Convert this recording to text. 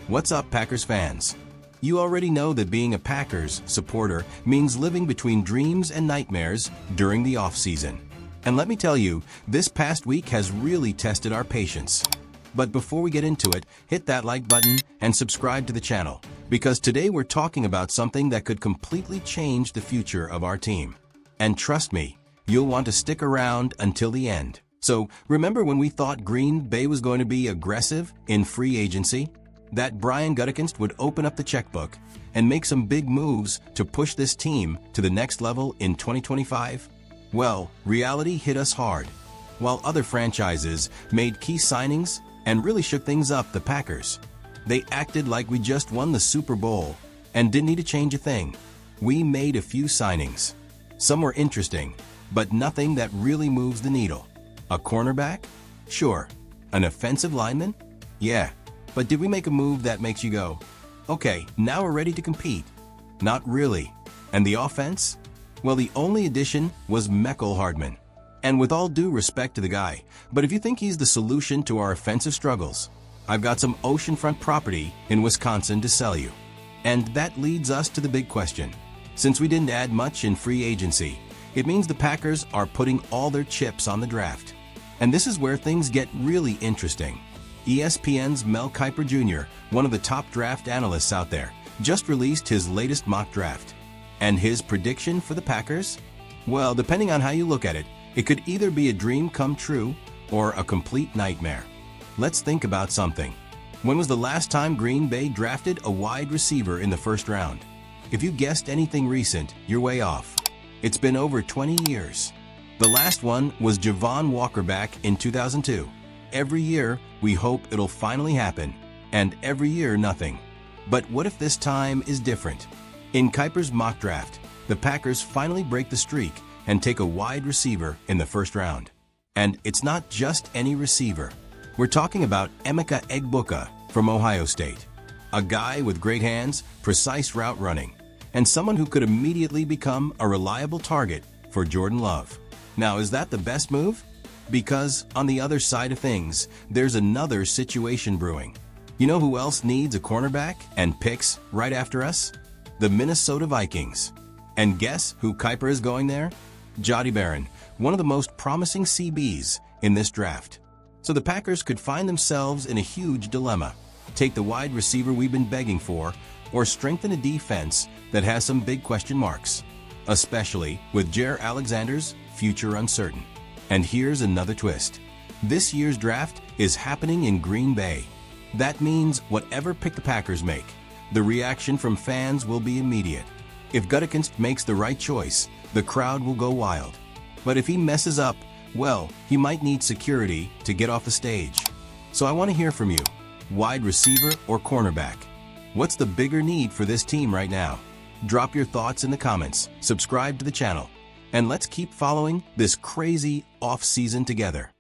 What's up, Packers fans? You already know that being a Packers supporter means living between dreams and nightmares during the off-season. And let me tell you, this past week has really tested our patience. But before we get into it, hit that like button and subscribe to the channel, because today we're talking about something that could completely change the future of our team. And trust me, you'll want to stick around until the end. So, remember when we thought Green Bay was going to be aggressive in free agency? That Brian Gutekunst would open up the checkbook and make some big moves to push this team to the next level in 2025? Well, reality hit us hard. While other franchises made key signings and really shook things up, the Packers, they acted like we just won the Super Bowl and didn't need to change a thing. We made a few signings. Some were interesting, but nothing that really moves the needle. A cornerback? Sure. An offensive lineman? Yeah. But did we make a move that makes you go, okay, now we're ready to compete? Not really. And the offense? Well, the only addition was Mecole Hardman. And with all due respect to the guy, but if you think he's the solution to our offensive struggles, I've got some oceanfront property in Wisconsin to sell you. And that leads us to the big question. Since we didn't add much in free agency, it means the Packers are putting all their chips on the draft. And this is where things get really interesting. ESPN's Mel Kiper Jr., one of the top draft analysts out there, just released his latest mock draft. And his prediction for the Packers? Well, depending on how you look at it, it could either be a dream come true or a complete nightmare. Let's think about something. When was the last time Green Bay drafted a wide receiver in the first round? If you guessed anything recent, you're way off. It's been over 20 years. The last one was Javon Walker back in 2002. Every year, we hope it'll finally happen, and every year, nothing. But what if this time is different? In Kiper's mock draft, the Packers finally break the streak and take a wide receiver in the first round. And it's not just any receiver. We're talking about Emeka Egbuka from Ohio State, a guy with great hands, precise route running, and someone who could immediately become a reliable target for Jordan Love. Now, is that the best move? Because on the other side of things, there's another situation brewing. You know who else needs a cornerback and picks right after us? The Minnesota Vikings. And guess who Kiper is going there? Jody Barron, one of the most promising CBs in this draft. So the Packers could find themselves in a huge dilemma. Take the wide receiver we've been begging for, or strengthen a defense that has some big question marks, especially with Jaire Alexander's future uncertain. And here's another twist. This year's draft is happening in Green Bay. That means whatever pick the Packers make, the reaction from fans will be immediate. If Gutekunst makes the right choice, the crowd will go wild. But if he messes up, well, he might need security to get off the stage. So I want to hear from you. Wide receiver or cornerback? What's the bigger need for this team right now? Drop your thoughts in the comments, subscribe to the channel, and let's keep following this crazy off-season together.